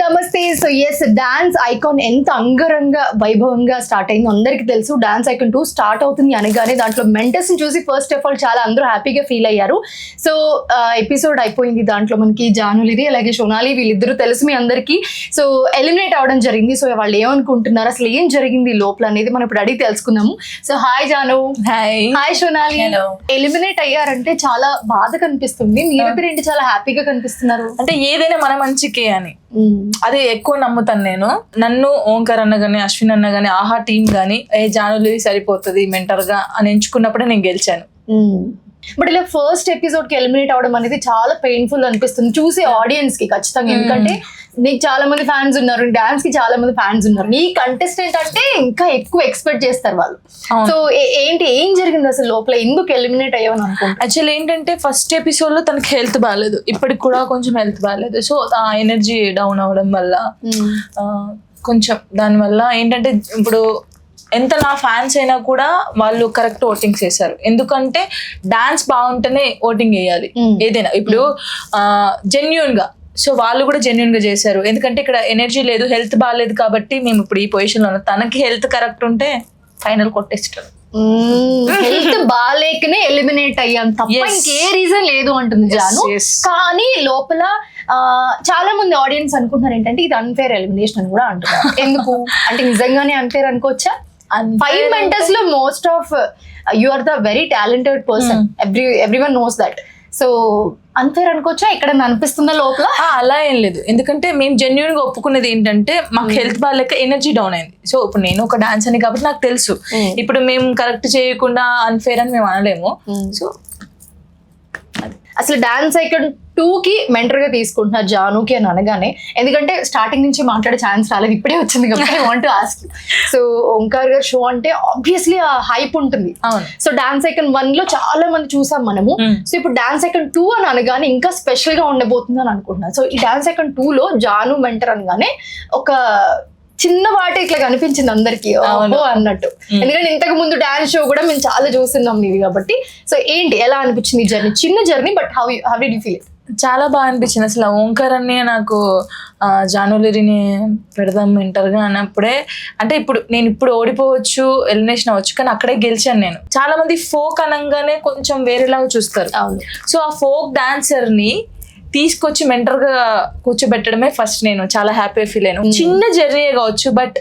నమస్తే. So yes, dance icon ఎంత అంగరంగ వైభవంగా స్టార్ట్ అయిందో అందరికి తెలుసు. డాన్స్ ఐకాన్ 2 స్టార్ట్ అవుతుంది అనగానే దాంట్లో మెంటర్స్ ని చూసి ఫస్ట్ ఆఫ్ ఆల్ చాలా అందరూ హ్యాపీగా ఫీల్ అయ్యారు. సో ఎపిసోడ్ అయిపోయింది. దాంట్లో మనకి జానులిది అలాగే సోనాలి వీళ్ళిద్దరూ తెలుసు మీ అందరికి. సో ఎలిమినేట్ అవడం జరిగింది. సో వాళ్ళు ఏమనుకుంటున్నారు, అసలు ఏం జరిగింది లోపల అనేది మనం ఇప్పుడు అడిగి తెలుసుకుందాము. So hi Janu. Hi Sonali. Eliminate అయ్యారంటే చాలా బాధ కనిపిస్తుంది, మీరిద్దరు ఏంటి చాలా హ్యాపీగా కనిపిస్తున్నారు? అంటే ఏదైనా మన మంచికే అని అది ఎక్కువ నమ్ముతాను నేను. నన్ను ఓంకార్ అన్న గానీ అశ్విన్ అన్న గానీ ఆహా టీం గానీ జానులి సరిపోతుంది మెంటర్ గా అని ఎంచుకున్నప్పుడే నేను గెలిచాను. బట్ ఇలా ఫస్ట్ ఎపిసోడ్ కి ఎలిమినేట్ అవడం అనేది చాలా పెయిన్ఫుల్ అనిపిస్తుంది చూసే ఆడియన్స్ కి ఖచ్చితంగా. ఎందుకంటే నీకు చాలా మంది ఫ్యాన్స్ ఉన్నారు, డాన్స్ కి చాలా మంది ఫ్యాన్స్ ఉన్నారు, నీ కంటెస్టెంట్ అంటే ఇంకా ఎక్కువ ఎక్స్పెక్ట్ చేస్తారు వాళ్ళు. సో ఏం జరిగింది అసలు లోపల, ఎందుకు ఎలిమినేట్ అయ్యావని అనుకుంటా? యాక్చువల్లీ ఏంటంటే ఫస్ట్ ఎపిసోడ్ లో తనకి హెల్త్ బాగాలేదు, ఇప్పటికి కూడా కొంచెం హెల్త్ బాగాలేదు. సో ఆ ఎనర్జీ డౌన్ అవడం వల్ల కొంచెం దానివల్ల ఏంటంటే ఇప్పుడు ఎంత నా ఫ్యాన్స్ అయినా కూడా వాళ్ళు కరెక్ట్ ఓటింగ్స్ వేశారు. ఎందుకంటే డాన్స్ బాగుంటేనే ఓటింగ్ వేయాలి ఏదైనా. ఇప్పుడు జెన్యూన్ గా, సో వాళ్ళు కూడా జెన్యూన్ గా చేశారు. ఎందుకంటే ఇక్కడ ఎనర్జీ లేదు, హెల్త్ బాగాలేదు కాబట్టి మేము ఇప్పుడు ఈ పొజిషన్ లో ఉన్నాం. తనకి హెల్త్ కరెక్ట్ ఉంటే ఫైనల్ కొట్టేస్తారు. హెల్త్ బాగాలేకనే ఎలిమినేట్ అయ్యాం తప్ప ఇంకే రీజన్ లేదు అంటుంది జాను. కానీ లోపల చాలా మంది ఆడియన్స్ అనుకుంటున్నారు ఏంటంటే ఇది అన్ఫేర్ ఎలిమినేషన్ అని కూడా అంటున్నారు. ఎందుకు అంటే నిజంగానే అన్ఫేర్ అనుకోవచ్చా? 5 మెంటర్స్ లో most of you are the very talented person, everyone knows that. So unfair అనుకోవచ్చా? ఇక్కడ అనిపిస్తుందా లోపల? అలా ఏం లేదు, ఎందుకంటే మేము జెన్యున్ గా ఒప్పుకునేది ఏంటంటే మాకు హెల్త్ బాగాలేక ఎనర్జీ డౌన్ అయింది. సో ఇప్పుడు నేను ఒక డాన్స్ అని కాబట్టి నాకు తెలుసు, ఇప్పుడు మేము కరెక్ట్ చేయకుండా అన్ఫేర్ అని మేము అనలేము. సో అసలు డాన్స్ ఐకాన్ 2 కి మెంటర్ గా తీసుకుంటున్నారు జానుకి అని అనగానే, ఎందుకంటే స్టార్టింగ్ నుంచి మాట్లాడే ఛాన్స్ రాలేదు, ఇప్పుడే వచ్చింది కాబట్టి I want to ask. So Omkar గారు షో అంటే ఆబ్వియస్లీ ఆ హైప్ ఉంటుంది. సో డాన్స్ ఐకాన్ 1 లో చాలా మంది చూసాం మనము. సో ఇప్పుడు డాన్స్ ఐకాన్ 2 అని అనగానే ఇంకా స్పెషల్ గా ఉండబోతుంది అని అనుకుంటున్నాను. సో ఈ డాన్స్ ఐకాన్ 2 లో జాను మెంటర్ అనగానే ఒక చిన్న వాటి ఇట్లా కనిపించింది అందరికి అన్నట్టు. ఎందుకంటే ఇంతకు ముందు డాన్స్ షో కూడా మేము చాలా చూస్తున్నాం నీది కాబట్టి. సో ఏంటి, ఎలా అనిపించింది జర్నీ? చిన్న journey, but how did you feel? చాలా బాగా అనిపించింది. అసలు ఓంకార్ అన్ని నాకు జానులిని పెడదాం మెంటర్గా అన్నప్పుడే, అంటే నేను ఇప్పుడు ఓడిపోవచ్చు, ఎలిమినేషన్ అవ్వచ్చు, కానీ అక్కడే గెలిచాను నేను. చాలా మంది ఫోక్ అనగానే కొంచెం వేరేలాగా చూస్తారు. సో ఆ ఫోక్ డాన్సర్ ని తీసుకొచ్చి మెంటర్ గా కూర్చోబెట్టడమే ఫస్ట్ నేను చాలా హ్యాపీ ఫీల్ అయ్యాను. చిన్న జర్నీ కావచ్చు, బట్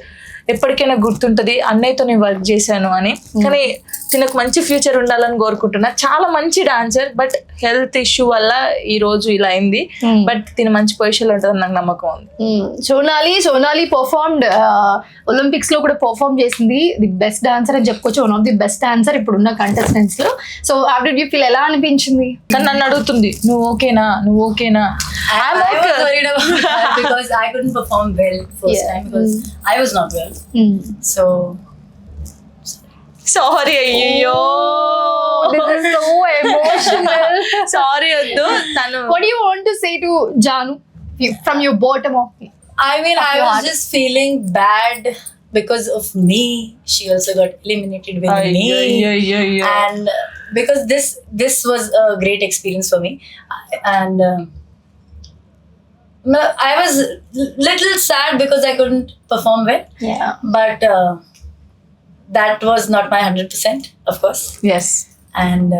ఎప్పటికైనా గుర్తుంటది అన్నయ్యతో నేను వర్క్ చేశాను అని. కానీ తినకు మంచి ఫ్యూచర్ ఉండాలని కోరుకుంటున్నా. చాలా మంచి డాన్సర్, బట్ హెల్త్ ఇష్యూ వల్ల ఈ రోజు ఇలా అయింది. బట్ తిన మంచి పొజిషన్ లో ఉంటుందని నాకు నమ్మకం ఉంది. సోనాలి పర్ఫార్మ్డ్ ఒలింపిక్స్ లో కూడా పర్ఫార్మ్ చేసింది. ది బెస్ట్ డాన్సర్ అని చెప్పుకోవచ్చు, one of the best dancer ఇప్పుడున్న కంటెస్టెంట్స్ లో. So how did you feel, ఎలా అనిపించింది? కానీ నన్ను అడుగుతుంది నువ్వు ఓకేనా. Because I couldn't perform well first time because I was not well. So sorry, అయ్యో this is so emotional. Sorry వద్దు. What do you want to say to Janu from your bottom of me? I mean, I was just feeling bad because of me. She also got eliminated with me. And because this was a great experience for me, and I was little sad because I couldn't perform well. Yeah. But that was not my 100%, of course. Yes. And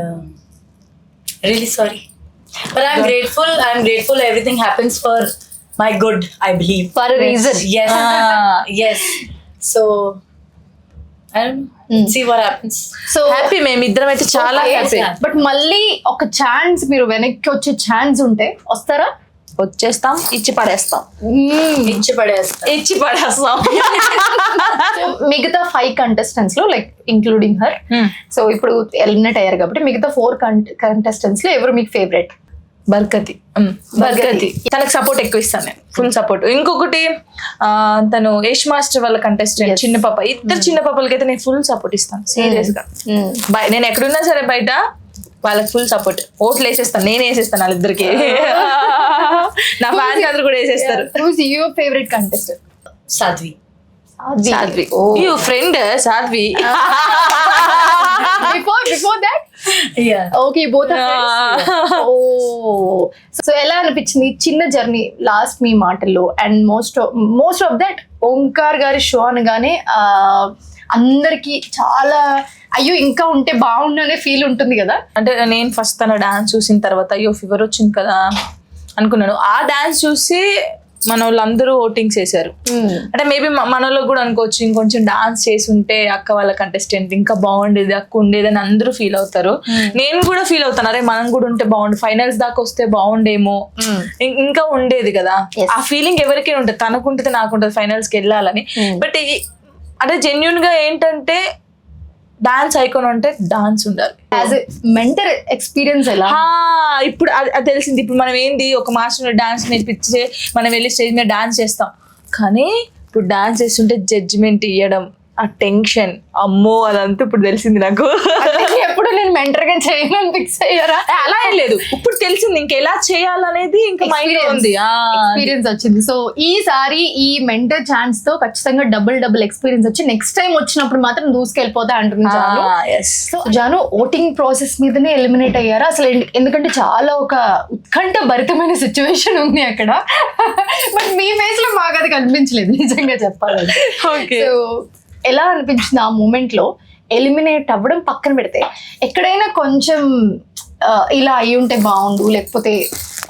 really sorry. But I'm grateful. Everything happens for my good, I believe. For a reason. Yes. Yes. So I don't know. See what happens. So happy, మేమిద్దరం అయితే చాలా happy. But మళ్ళీ ఒక chance, మీరు వెనక్కి వచ్చే chance ఉంటే వస్తారా? వచ్చేస్తాం, ఇచ్చి పడేస్తాం. మిగతా 5 కంటెస్టెంట్స్ లో లైక్ ఇంక్లూడింగ్ హర్, సో ఇప్పుడు ఎలిమినేట్ అయ్యారు కాబట్టి మిగతా 4 కంటెస్టెంట్స్ లో ఎవరు మీకు ఫేవరెట్? బర్కతి. తనకు సపోర్ట్ ఎక్కువ ఇస్తాను నేను, ఫుల్ సపోర్ట్. ఇంకొకటి తను యష్ మాస్టర్ వాళ్ళ కంటెస్టెంట్ చిన్న పాప, ఇద్దరు చిన్న పాపలకైతే నేను ఫుల్ సపోర్ట్ ఇస్తాను సీరియస్ గా. నేను ఎక్కడున్నా సరే బయట వాళ్ళకి ఫుల్ సపోర్ట్, ఓట్లు వేసేస్తాను, నేను వేసేస్తాను వాళ్ళిద్దరికి. నా ఫ్యాన్స్ అందరు కూడా వేసేస్తారు. Your favourite contestant? Sadhvi. You friend Sadhvi. Before that Yeah. Okay both oh so ఎలా అనిపించింది చిన్న జర్నీ లాస్ట్ మీ మాటల్లో and most of that Omkar గారి షో అనగానే అందరికి చాలా అయ్యో ఇంకా ఉంటే బాగుండు అనే ఫీల్ ఉంటుంది కదా. అంటే నేను ఫస్ట్ తన డాన్స్ చూసిన తర్వాత అయ్యో ఫీవర్ వచ్చింది కదా అనుకున్నాను. ఆ డాన్స్ చూసి మన వాళ్ళందరూ ఓటింగ్స్ వేశారు. అంటే మేబీ మనలో కూడా అనుకోవచ్చు ఇంకొంచెం డాన్స్ చేసి ఉంటే అక్క వాళ్ళ కంటెస్టెంట్ ఇంకా బాగుండేది, అక్క ఉండేది అని అందరూ ఫీల్ అవుతారు. నేను కూడా ఫీల్ అవుతాను, అరే మనం కూడా ఉంటే బాగుండు, ఫైనల్స్ దాకా వస్తే బాగుండేమో, ఇంకా ఉండేది కదా. ఆ ఫీలింగ్ ఎవరికైనా ఉంటుంది, తనకుంటుంది నాకుంటుంది ఫైనల్స్కి వెళ్ళాలని. బట్ అంటే జెన్యున్ గా ఏంటంటే డాన్స్ ఐకాన్ అంటే డాన్స్ ఉండాలి. యాజ్ ఎ మెంటర్ ఎక్స్పీరియన్స్ ఎలా? ఇప్పుడు అది తెలిసింది. ఇప్పుడు మనం ఏంది ఒక మాస్టర్ డాన్స్ నేర్పించే మనం వెళ్ళి స్టేజ్ మీద డాన్స్ చేస్తాం, కానీ ఇప్పుడు డాన్స్ చేస్తుంటే జడ్జిమెంట్ ఇవ్వడం, ఆ టెన్షన్, అమ్మో అదంతా ఇప్పుడు తెలిసింది నాకు. ఎప్పుడు నేను మెంటర్ గా చేయను ఫిక్స్ అయ్యారా? అలా ఏం లేదు, ఇప్పుడు తెలిసింది ఇంకా ఎలా చేయాలనేది ఇంకా మైండ్ లో ఉంది, ఎక్స్పీరియన్స్ వచ్చింది. సో ఈసారి ఈ మెంటర్ ఛాన్స్ తో ఖచ్చితంగా డబుల్ ఎక్స్పీరియన్స్ వచ్చి నెక్స్ట్ టైం వచ్చినప్పుడు మాత్రం దూసుకెళ్ళిపోతా అంటుంది Janu. So Janu voting process మీదనే ఎలిమినేట్ అయ్యారా అసలు? ఎందుకంటే చాలా ఒక ఉత్కంఠ భరితమైన సిచ్యువేషన్ ఉంది అక్కడ. బట్ మీ ఫేస్ లో మాకు అది కనిపించలేదు నిజంగా చెప్పాలంటే. సో ఎలా అనిపించింది ఆ మూమెంట్ లో ఎలిమినేట్ అవ్వడం పక్కన పెడితే? ఎక్కడైనా కొంచెం ఇలా అయి ఉంటే బాగుండు, లేకపోతే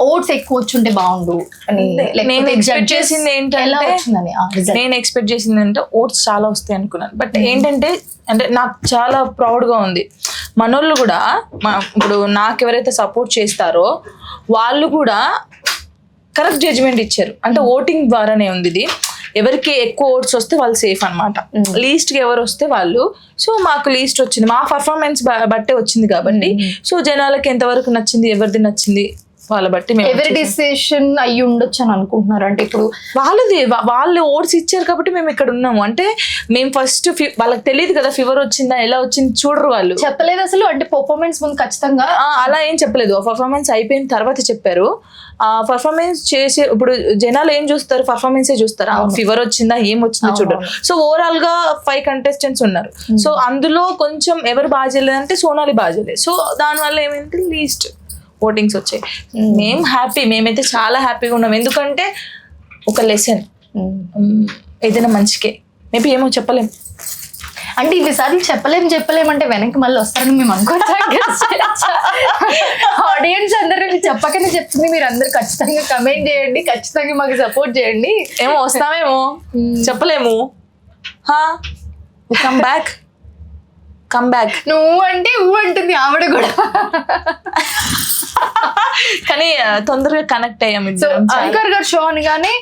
ఓట్స్ ఎక్కువ వచ్చుంటే బాగుండు అని నేను ఎక్స్పెక్ట్ చేసింది ఎలా ఏంటంటే వచ్చిందని నేను ఎక్స్పెక్ట్ చేసింది అంటే ఓట్స్ చాలా వస్తాయి అనుకున్నాను. బట్ ఏంటంటే అంటే నాకు చాలా ప్రౌడ్ గా ఉంది, మనోళ్ళు కూడా ఇప్పుడు నాకు ఎవరైతే సపోర్ట్ చేస్తారో వాళ్ళు కూడా కరెక్ట్ జడ్జిమెంట్ ఇచ్చారు. అంటే ఓటింగ్ ద్వారానే ఉంది ఇది. ఎవరికి ఎక్కువ ఓట్స్ వస్తే వాళ్ళు సేఫ్ అనమాట, లీస్ట్ కి ఎవరు వస్తే వాళ్ళు. సో మాకు లీస్ట్ వచ్చింది, మా పర్ఫార్మెన్స్ బట్టే వచ్చింది కాబట్టి. సో జనాలకి ఎంతవరకు నచ్చింది, ఎవరిది నచ్చింది వాళ్ళ బట్టి ఎవరి డిసిషన్ అయ్యి ఉండొచ్చు అని అనుకుంటున్నారు. అంటే ఇప్పుడు వాళ్ళు ఓట్స్ ఇచ్చారు కాబట్టి మేము ఇక్కడ ఉన్నాము. అంటే మేము ఫస్ట్ వాళ్ళకి తెలియదు కదా ఫీవర్ వచ్చిందా ఎలా వచ్చింది చూడరు, వాళ్ళు చెప్పలేదు అసలు. అంటే పర్ఫార్మెన్స్ ముందు ఖచ్చితంగా అలా ఏం చెప్పలేదు, పర్ఫార్మెన్స్ అయిపోయిన తర్వాత చెప్పారు. ఆ పర్ఫార్మెన్స్ చేసే ఇప్పుడు జనాలు ఏం చూస్తారు, పర్ఫార్మెన్సే చూస్తారు, ఫీవర్ వచ్చిందా ఏం వచ్చిందో చూడరు. సో ఓవరాల్ గా 5 కంటెస్టెంట్స్ ఉన్నారు. సో అందులో కొంచెం ఎవరు బాగా చేయలేదంటే సోనాలి బాగా చేయలేదు. సో దానివల్ల ఏమైందంటే లీస్ట్ ఓటింగ్స్ వచ్చాయి. మేము హ్యాపీ, మేమైతే చాలా హ్యాపీగా ఉన్నాం. ఎందుకంటే ఒక లెసన్ ఏదైనా మంచికే, మేబీ ఏమో చెప్పలేం. అంటే ఇన్నిసార్లు చెప్పలేమంటే వెనక్కి మళ్ళీ వస్తారని మేము అనుకోవచ్చా? ఆడియన్స్ అందరూ చెప్పకనే చెప్తుంది, మీరు అందరు ఖచ్చితంగా కమెంట్ చేయండి, ఖచ్చితంగా మాకు సపోర్ట్ చేయండి. ఏమో వస్తామేమో చెప్పలేము. కమ్ బ్యాక్ నువ్వు అంటే ఊ అంటుంది ఆవిడ కూడా. కానీ తొందరగా కనెక్ట్ అయ్యాం. ఓంకార్ గారు షో అనగానే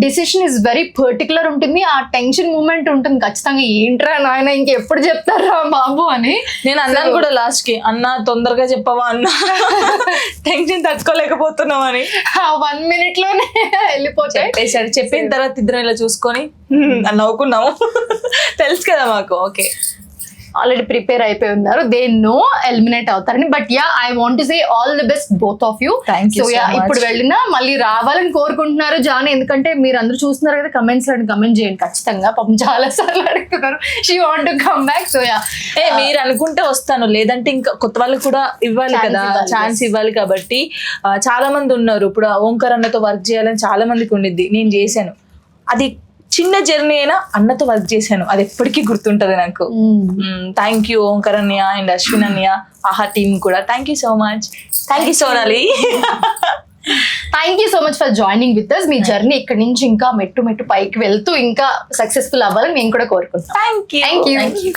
డిసిషన్ ఇస్ వెరీ పర్టికులర్ ఉంటుంది, ఆ టెన్షన్ మూమెంట్ ఉంటుంది ఖచ్చితంగా. ఏంట్రా నాయన ఇంకెప్పుడు చెప్తారా బాబు అని నేను అన్నాను కూడా లాస్ట్ కి, అన్న తొందరగా చెప్పవా అన్న, టెన్షన్ తట్టుకోలేకపోతున్నాం అని. 1 minute లోనే వెళ్ళిపోతాయి. చెప్పిన తర్వాత ఇద్దరం ఇలా చూసుకొని నవ్వుకున్నాము. తెలుసు కదా మాకు, ఓకే ఆల్రెడీ ప్రిపేర్ అయిపోయి ఉన్నారు, దే నో ఎలిమినేట్ అవుతారని. But yeah I want to say all the best both of you. So yeah ఇప్పుడు వెళ్ళినా మళ్ళీ రావాలని కోరుకుంటున్నారు జాన్, ఎందుకంటే మీరు అందరూ చూస్తున్నారు కదా కమెంట్స్ లో, కమెంట్ చేయండి ఖచ్చితంగా. పాపం చాలా సార్లు అడుగుతున్నారు she want to come back. So yeah మీరు అనుకుంటే వస్తాను, లేదంటే ఇంకా కొత్త వాళ్ళకి కూడా ఇవ్వాలి కదా, ఛాన్స్ ఇవ్వాలి. కాబట్టి చాలా మంది ఉన్నారు. ఇప్పుడు ఓంకార్ అన్నతో వర్క్ చేయాలని చాలా మందికి ఉండిద్ది, నేను చేశాను. అది చిన్న జర్నీ అయినా అన్నతో వర్క్ చేశాను, అది ఎప్పటికీ గుర్తుంటది నాకు. థ్యాంక్ యూ ఓంకార్ అన్నయ్య అండ్ అశ్విన్ అన్నయ్య, ఆహా టీమ్ కూడా thank you so much. Thank you Sonali. Thank you so much for joining with us. మీ జర్నీ ఇక్కడ నుంచి ఇంకా మెట్టు పైకి వెళ్తూ ఇంకా సక్సెస్ఫుల్ అవ్వాలని మేము కూడా కోరుకుంటున్నాం. Thank you.